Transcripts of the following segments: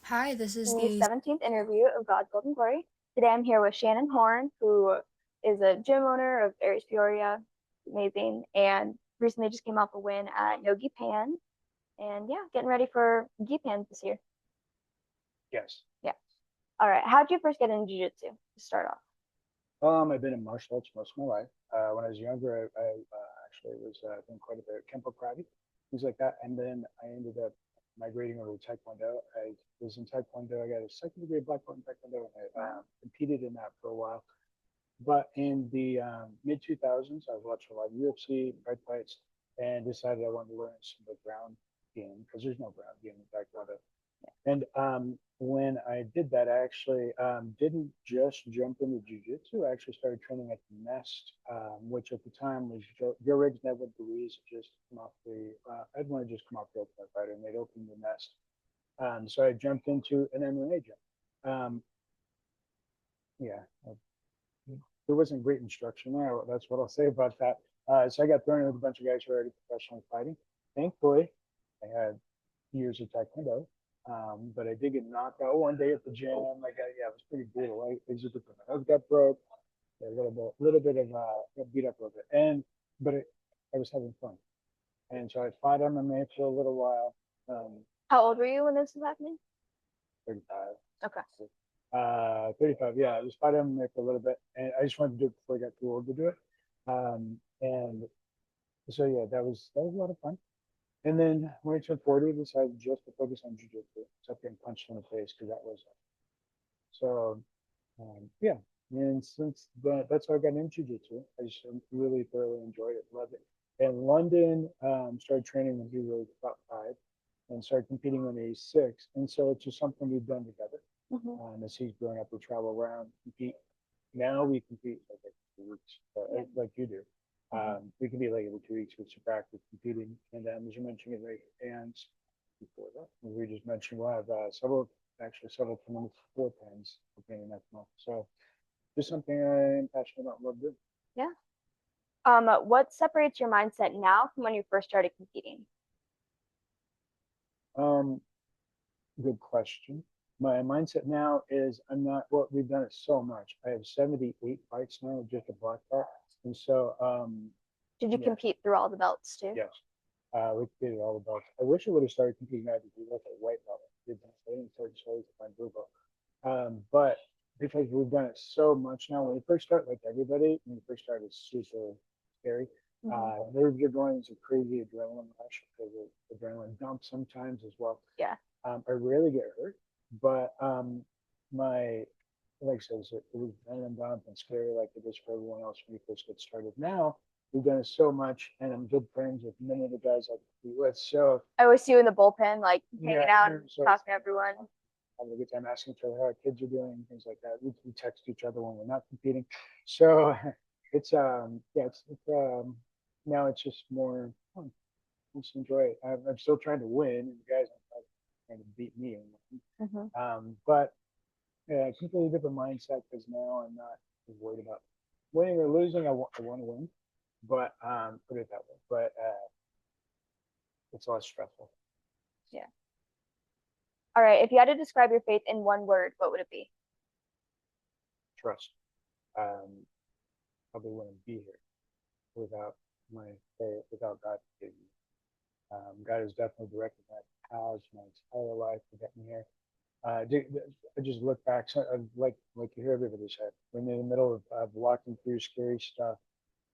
Hi, this is The the 17th interview of God's Golden Glory. Today I'm here with Shannon Horn, who is a gym owner of Area Peoria. Amazing. And recently just came off a win at Yogi Pan. And yeah, getting ready for Gi Pan this year. Yes. Yeah. All right. How'd you first get into Jiu Jitsu to start off? I've been in martial arts most of my life. When I was younger, I actually was doing quite a bit of Kempo karate, things like that. And then I ended up migrating over to Taekwondo. I was in Taekwondo. I got a second degree black belt in Taekwondo, and I competed in that for a while. But in the mid 2000s, I was watching a lot of UFC, fight fights, and decided I wanted to learn some of the ground game because there's no ground game in Taekwondo. And when I did that, I actually didn't just jump into jujitsu. I actually started training at the Nest, which at the time was Joe Riggs, Neville Ruiz just come off the. I'd just come off the Ultimate Fighter, and they'd opened the Nest. So I jumped into an MMA gym. Um, yeah, there wasn't great instruction there. That's what I'll say about that. So I got thrown in with a bunch of guys who were already professionally fighting. Thankfully, I had years of taekwondo, but I did get knocked out one day at the gym. Yeah, it was pretty brutal. My nose got broke. A little bit of got beat up a little bit, but I was having fun, and so I fought MMA for a little while. Um, How old were you when this was happening? 35. Okay. 35. Yeah, I was fighting MMA for a little bit, and I just wanted to do it before I got too old to do it. And so yeah, that was a lot of fun. And then when I turned 40, I decided just to focus on jujitsu, except getting punched in the face because that was it. So, yeah. And since that's how I got into jujitsu. I just really thoroughly enjoyed it, loved it. In London, started training when he was about 5 and started competing when he was 6. And so it's just something we've done together. Mm-hmm. As he's growing up, we travel around, compete. Now we compete like every 2 weeks, Yeah. like you do. We can be like every 2 weeks with some practice competing. And as you mentioned, right, and before that, we just mentioned we'll have several tournaments for pens beginning next month. So just something I'm passionate about and love doing. Yeah. What separates your mindset now from when you first started competing? Um, Good question. My mindset now is I'm not, well, we've done it so much. I have 78 fights now, just a black belt. And so, Did you yeah, compete through all the belts too? yes. We competed all the belts. I wish I would have started competing at the with a white belt. I didn't start to find blue belt. But because we've done it so much now, when you first start, like everybody, when you first start, it's super scary. Mm-hmm. You're going into crazy adrenaline rush because of adrenaline dump sometimes as well. Yeah. I rarely get hurt, but my like I said, it was adrenaline dump and scary like it is for everyone else when you first get started. Now we've done it so much, and I'm good friends with many of the guys I compete with. So I always see you in the bullpen, like hanging yeah, out and so talking to everyone. having a good time asking each other how our kids are doing and things like that. We text each other when we're not competing. So it's yeah, it's now it's just more fun. Just enjoy it. I'm still trying to win, and the guys are trying to beat me. Mm-hmm. But yeah, completely different mindset because now I'm not as worried about winning or losing. I want to win, but put it that way. But it's less stressful. Yeah. All right. If you had to describe your faith in one word, what would it be? Trust. Um, Probably wouldn't be here without my faith, without God forgiving me. God has definitely directed my paths my entire life to get me here. I just look back, so, like you hear everybody say, when you're in the middle of walking through scary stuff,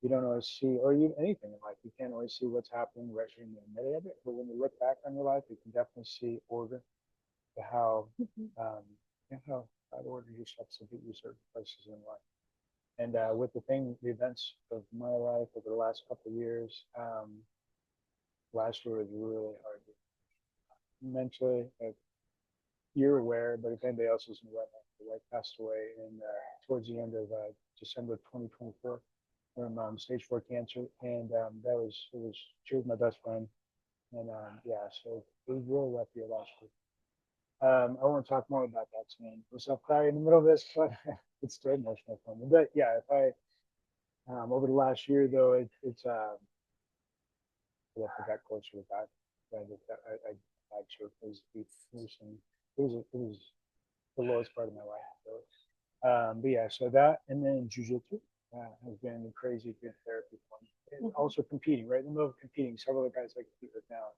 you don't always see, or even anything in life, you can't always see what's happening right in the middle of it. But when you look back on your life, you can definitely see order to how, Mm-hmm. how God ordered your steps to get you certain places in life. And with the events of my life over the last couple of years, last year was really hard mentally. You're aware, but if anybody else isn't aware, my wife passed away in towards the end of December 2024 from stage 4 cancer, and she was my best friend, and yeah, so it was really rough year last year. I want to talk more about that soon. I'll cry in the middle of this, but it's still emotional for me. But yeah, if I over the last year though, it's I got closer with God. I actually was deep losing was the lowest part of my life. So, but yeah, so that and then Jiu Jitsu has been a crazy good therapy for me. And also competing, right in the middle of competing, several of the guys I compete with now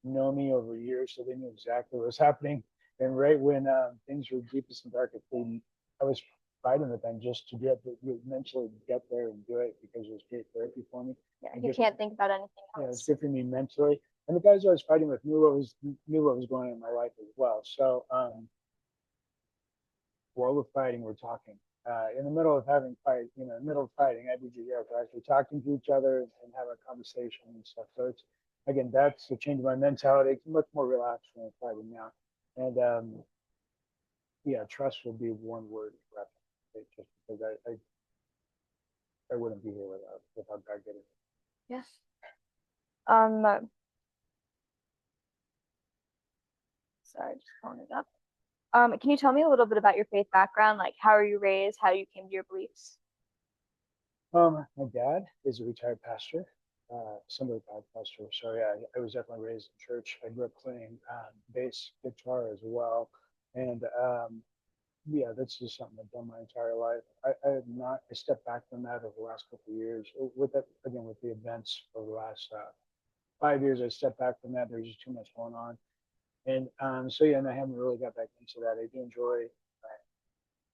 know me over years, so they knew exactly what was happening. And right when things were deepest and darkest, I was fighting with them just to get mentally get there and do it because it was great therapy for me. Yeah, you can't think about anything else. Yeah, it was good for me mentally. And the guys I was fighting with knew what was going on in my life as well. So while we're fighting, we're talking. In the middle of having fight, in the middle of fighting, IBJJ, we're actually talking to each other and have a conversation and stuff. So it's again, that's a change in my mentality. It's much more relaxed when I'm fighting now. And yeah, trust will be one word for it, just because I wouldn't be here without God getting it. Yes. Sorry, just pulling it up. Can you tell me a little bit about your faith background? Like, how are you raised? How you came to your beliefs? My dad is a retired pastor, semi-retired pastor. So yeah, I was definitely raised in church. I grew up playing bass guitar as well, and yeah, that's just something I've done my entire life. I have not. I stepped back from that over the last couple of years. With that, again, with the events over the last 5 years, I stepped back from that. There's just too much going on, and so yeah, and I haven't really got back into that. I do enjoy.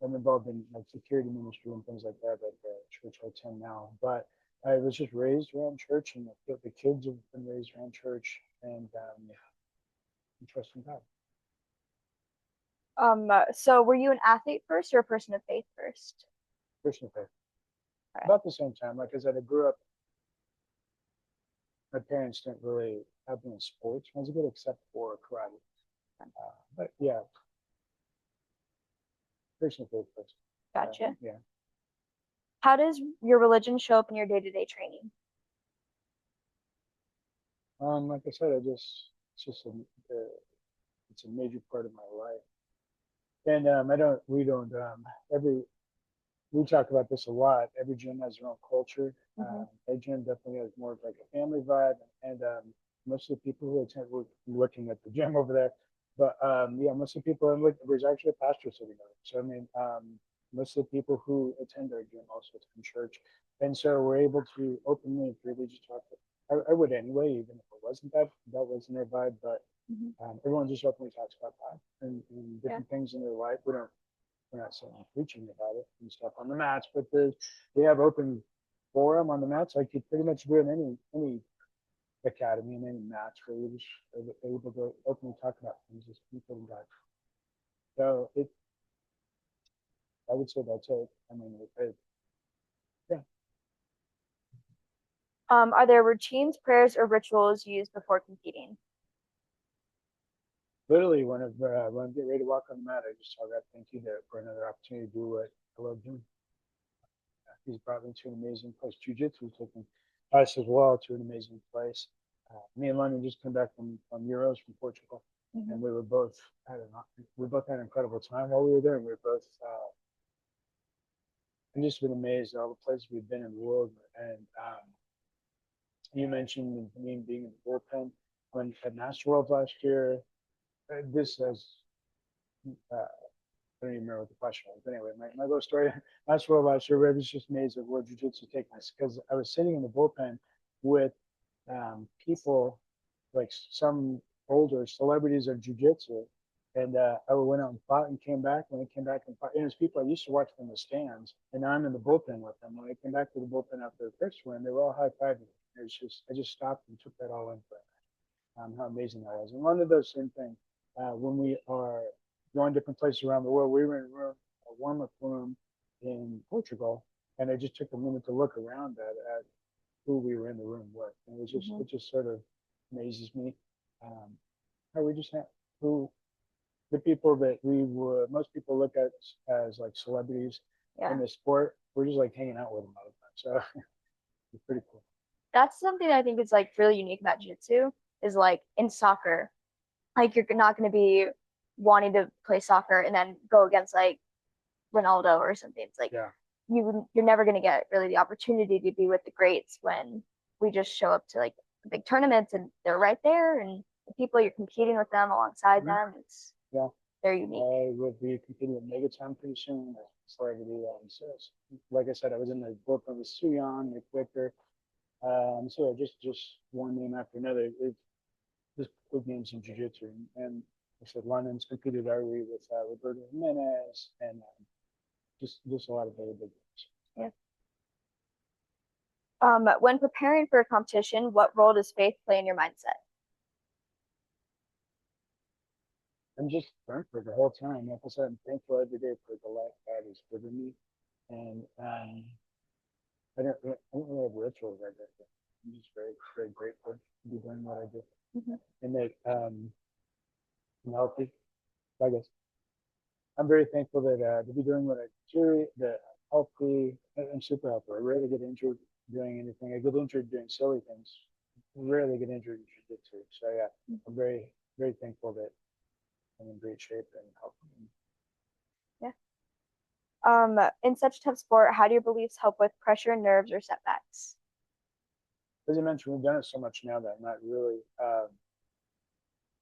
I'm involved in like security ministry and things like that at the church I attend now. But I was just raised around church, and the kids have been raised around church, and trusting God. So were you an athlete first or a person of faith first? Christian faith. Right. About the same time, like I said, I grew up. My parents didn't really have me in sports when I was a kid, except for karate. But yeah, Christian faith first. Gotcha. Yeah. How does your religion show up in your day-to-day training? Like I said, it's just it's a major part of my life, and we talk about this a lot. Every gym has their own culture. My gym definitely has more of like a family vibe, and most of the people who attend, we're looking at the gym over there, but yeah, most of the people, there's actually a pastor sitting there. So I mean, most of the people who attend our gym also attend church, and so we're able to openly and freely just talk. I would anyway, even if it wasn't that wasn't their vibe, but everyone just openly talks about God and different things in their life. We're not saying preaching about it and stuff on the mats, but they have open forum on the mats like you pretty much do in any academy and any match where you're just able to openly talk about things as people and God. So I would say that's it. I mean, yeah. Are there routines, prayers, or rituals used before competing? Literally, when I get ready to walk on the mat, I just tell God, thank you for another opportunity to do what I love doing. He's brought me to an amazing place. Jiu Jitsu has taken us as well to an amazing place. Me and London just came back from Euros from Portugal, and we both had an incredible time while we were there. And we were both I've just been amazed at all the places we've been in the world. And you mentioned me being in the bullpen when at Master World last year. This has I don't even remember what the question was. But anyway, my little story. Last World last year, I was just amazed at where jiu-jitsu taking us because I was sitting in the bullpen with people like some older celebrities of jiu-jitsu, and I went out and fought and came back. When I came back and fought, and it was people I used to watch from the stands, and now I'm in the bullpen with them. When I came back to the bullpen after the first win, they were all high-fiving. It was just I just stopped and took that all in for how amazing that was. And one of those same things when we are going different places around the world. We were in a warm-up room in Portugal, and I just took a minute to look around at who we were in the room with, and it just sort of amazes me how we just have who the people that most people look at as like celebrities in the sport. We're just like hanging out with them all the time, so it's pretty cool. That's something I think is like really unique about jiu-jitsu is like in soccer, like you're not going to be wanting to play soccer and then go against like Ronaldo or something. It's like you're never going to get really the opportunity to be with the greats when we just show up to like the big tournaments and they're right there and the people you're competing with them alongside them. It's they're unique. I will be competing with Megaton pretty soon. Celebrity. Like I said, I was in the bullpen with Suyon, Nick Victor. So just one name after another. Just big names in jiu-jitsu. And I said London's competed already with Roberto Jimenez and just a lot of very big names. Yeah. When preparing for a competition, what role does faith play in your mindset? I'm just thankful the whole time. Like I said, I'm thankful every day for the life God has given me. And I don't really have rituals like that. I'm just very, very grateful to be doing what I do. Mm-hmm. And that I'm healthy. I guess I'm very thankful that to be doing what I do, that I'm healthy. I'm super healthy. I rarely get injured doing anything. I get injured doing silly things. I rarely get injured in jiu-jitsu. So yeah, I'm very, very thankful that I'm in great shape and healthy. Yeah. In such a tough sport, how do your beliefs help with pressure, nerves, or setbacks? As I mentioned, we've done it so much now that I'm not really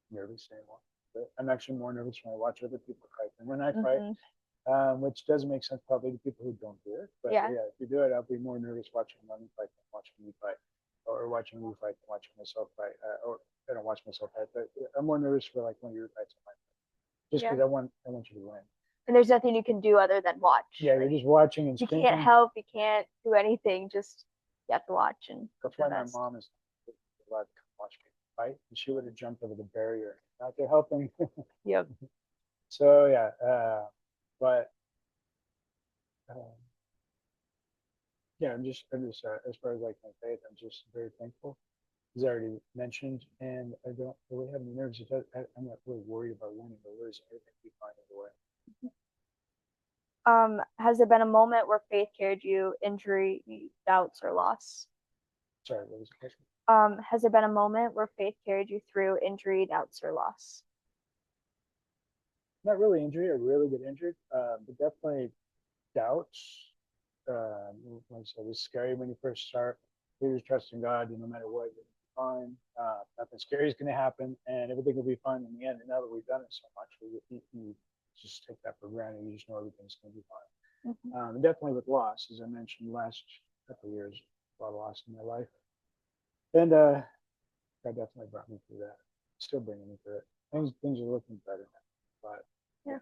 nervous anymore. But I'm actually more nervous when I watch other people fight than when I fight, which doesn't make sense probably to people who don't do it. But yeah, if you do it, I'll be more nervous watching them fight than watching you fight, or watching you fight than watching myself fight. Or I don't watch myself fight, but I'm more nervous for like one of your fights, just because I want you to win. And there's nothing you can do other than watch. Yeah, you're just watching and you can't help, you can't do anything, just you have to watch. And that's why my mom is allowed to watch me fight, and she would have jumped over the barrier out there helping. Yep. So yeah, but yeah, I'm just as far as like my faith, I'm just very thankful, as I already mentioned, and I don't really have any nerves. I'm not really worried about winning or losing. Everything will be fine either way. Has there been a moment where faith carried you, injury, doubts, or loss? Sorry, what was the question? Has there been a moment where faith carried you through injury, doubts, or loss? Not really injury. I rarely get injured, but definitely doubts. Like I said, it's scary when you first start. You're just trusting God, no matter what, you'll be fine. Nothing scary is going to happen, and everything will be fine in the end. And now that we've done it so much, you just take that for granted. You just know everything's going to be fine. And definitely with loss, as I mentioned, last couple of years, a lot of loss in my life, and God definitely brought me through that. Still bringing me through it. Things are looking better now, but yeah.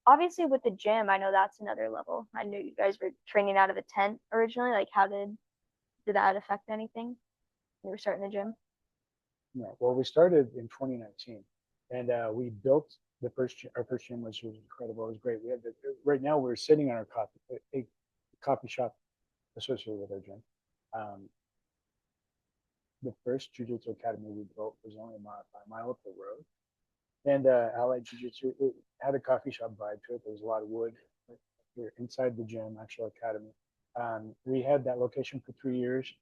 Obviously with the gym, I know that's another level. I knew you guys were training out of a tent originally. Like, how did that affect anything? You were starting the gym? No. Well, we started in 2019, and we built our first gym, which was incredible. It was great. We had right now we're sitting on our a coffee shop associated with our gym. The first jiu-jitsu academy we built was only a mile up the road. And Allied Jiu-Jitsu, it had a coffee shop vibe to it. There was a lot of wood. We were inside the gym, actual academy. We had that location for 3 years.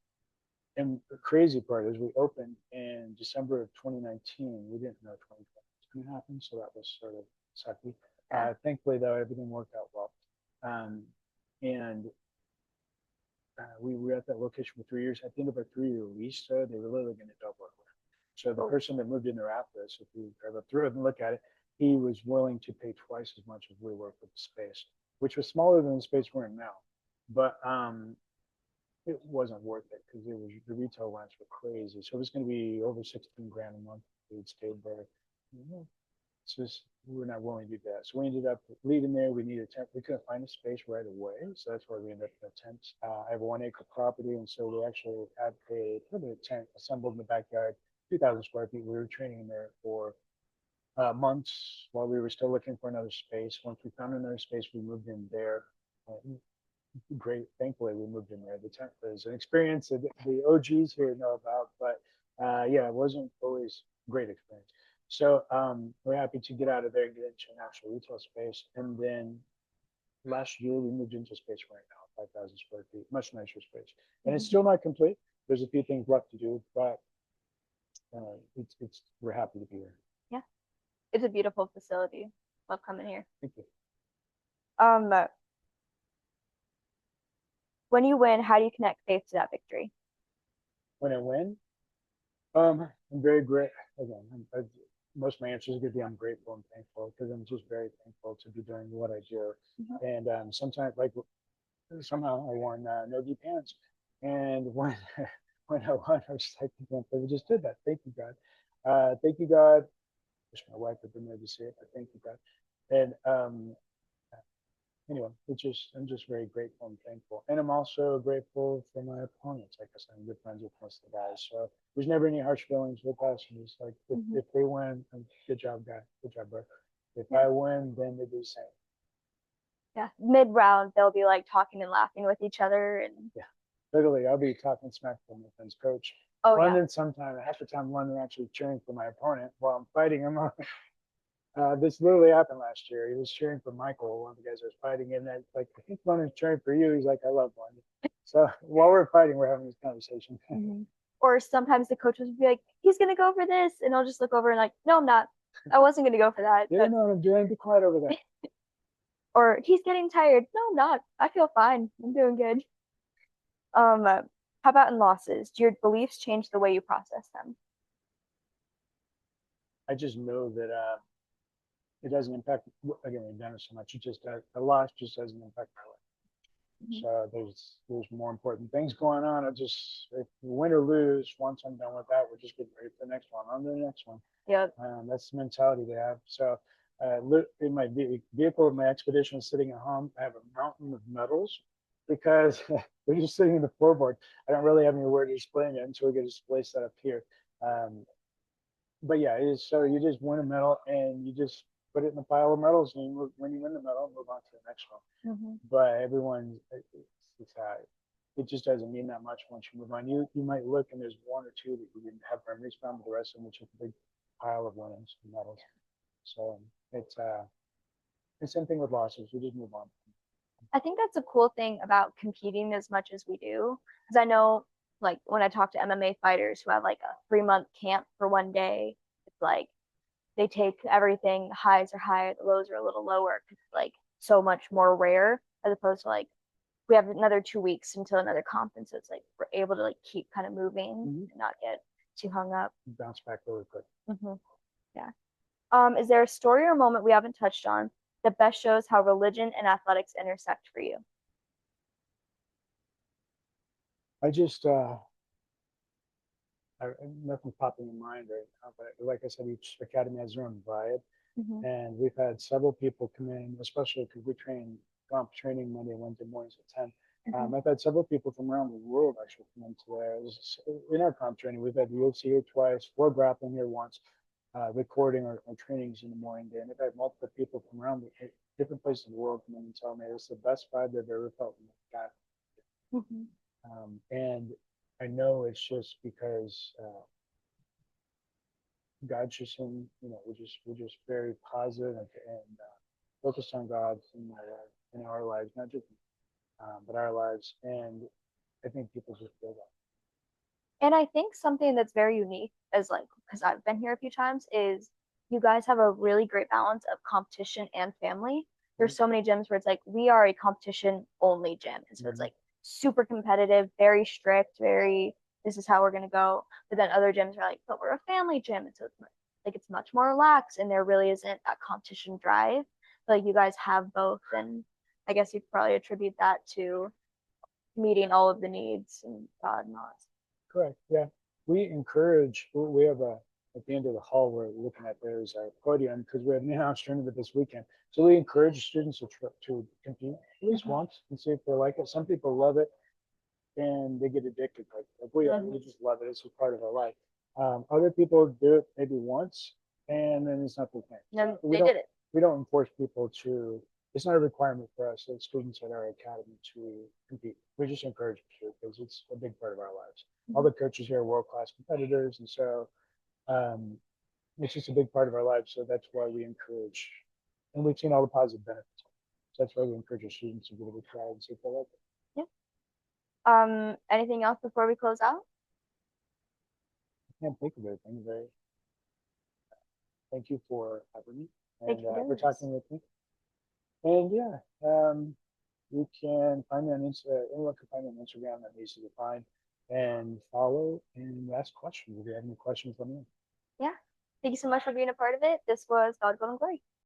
And the crazy part is we opened in December of 2019. We didn't know 2020 was going to happen, so that was sort of sucky. Thankfully, though, everything worked out well. And we were at that location for 3 years. At the end of our 3-year lease, so they were literally going to double our rent. So the person that moved in there after us, if you drive up through it and look at it, he was willing to pay twice as much as we were for the space, which was smaller than the space we're in now. But it wasn't worth it because the retail rents were crazy. So it was going to be over 16 grand a month. We'd stayed there. It's just we were not willing to do that. So we ended up leaving there. We needed a tent. We couldn't find a space right away, so that's why we ended up in a tent. I have a 1-acre property, and so we actually had a permanent tent assembled in the backyard, 2,000 square feet. We were training in there for months while we were still looking for another space. Once we found another space, we moved in there. Great. Thankfully, we moved in there. The tent was an experience that the OGs here know about, but yeah, it wasn't always a great experience. So we're happy to get out of there and get into an actual retail space. And then last year, we moved into space right now, 5,000 square feet, much nicer space. And it's still not complete. There's a few things left to do, but we're happy to be here. Yeah, it's a beautiful facility. Love coming here. Thank you. When you win, how do you connect faith to that victory? When I win, I'm very great. Again, most of my answers are going to be I'm grateful and thankful because I'm just very thankful to be doing what I do. And sometimes, like somehow I won no-gi pants, and when when I won, I was like, we just did that. Thank you, God. Thank you, God. Wish my wife had been there to see it, but thank you, God. And anyway, I'm just very grateful and thankful. And I'm also grateful for my opponents. Like I said, I'm good friends with most of the guys. So there's never any harsh feelings with us. And it's like, if they win, good job, guy. Good job, bro. If I win, then they do the same. Yeah. Mid round, they'll be like talking and laughing with each other. And yeah, literally, I'll be talking smack to my friend's coach. Oh, London, yeah. sometime, half the time, London actually cheering for my opponent while I'm fighting him. This literally happened last year. He was cheering for Michael, one of the guys I was fighting, and like, I think London's cheering for you. He's like, I love London. So while we're fighting, we're having this conversation. Or sometimes the coaches would be like, he's gonna go for this, and I'll just look over and like, no, I'm not. I wasn't gonna go for that. You don't know what I'm doing. Be quiet over there. Or he's getting tired. No, I'm not. I feel fine. I'm doing good. How about in losses? Do your beliefs change the way you process them? I just know that it doesn't impact. Again, we've done it so much. It just a loss just doesn't impact my life. So there's more important things going on. I just if we win or lose, once I'm done with that, we're just getting ready for the next one. On to the next one. Yep. That's the mentality they have. So in my vehicle, my expedition is sitting at home. I have a mountain of medals because they're just sitting in the floorboard. I don't really have anywhere to display it until we get a display set up here. But yeah, so you just win a medal and you just put it in the pile of medals, and when you win the medal, move on to the next one. But everyone, it just doesn't mean that much once you move on. You might look and there's one or two that you didn't have memories from, but the rest of them, which is a big pile of winnings and medals. So it's the same thing with losses. We just move on. I think that's a cool thing about competing as much as we do, because I know, like when I talk to MMA fighters who have like a 3-month camp for one day, it's like they take everything. The highs are higher, the lows are a little lower because it's like so much more rare as opposed to like we have another 2 weeks until another conference. So it's like we're able to like keep kind of moving and not get too hung up. Bounce back really quick. Yeah. Is there a story or moment we haven't touched on that best shows how religion and athletics intersect for you? I just nothing's popping in mind right now, but like I said, each academy has their own vibe. And we've had several people come in, especially because we train comp training Monday, Wednesday mornings at 10. I've had several people from around the world actually come into there. In our comp training, we've had the UFC here twice, floor grappling here once, recording our trainings in the morning day. And I've had multiple people from around different places in the world come in and tell me it's the best vibe they've ever felt in the academy. And I know it's just because God's just we're just very positive and focused on God in our lives, not just but our lives. And I think people just feel that. And I think something that's very unique is like, because I've been here a few times, is you guys have a really great balance of competition and family. There's so many gyms where it's like we are a competition only gym. And so it's like super competitive, very strict, very this is how we're gonna go. But then other gyms are like, but we're a family gym. And so it's much more relaxed and there really isn't that competition drive. But like you guys have both, and I guess you could probably attribute that to meeting all of the needs and God and all that. Correct. Yeah. We encourage, we have at the end of the hall, we're looking at there's our podium because we have an in-house tournament this weekend. So we encourage students to compete at least once and see if they like it. Some people love it and they get addicted. Like we just love it. It's a part of our life. Other people do it maybe once and then it's not the thing. No, they did it. We don't force people to, it's not a requirement for us as students at our academy to compete. We just encourage them to because it's a big part of our lives. All the coaches here are world-class competitors, and so it's just a big part of our lives. So that's why we encourage, and we've seen all the positive benefits. So that's why we encourage our students to give it a try and see if they like it. Yeah. Anything else before we close out? I can't think of anything. Thank you for having me Thank and you for for talking with me. And yeah, you can find me on anyone can find me on Instagram that needs to be fine and follow and ask questions. If you have any questions, let me know. Yeah. Thank you so much for being a part of it. This was God, Gold, and Glory.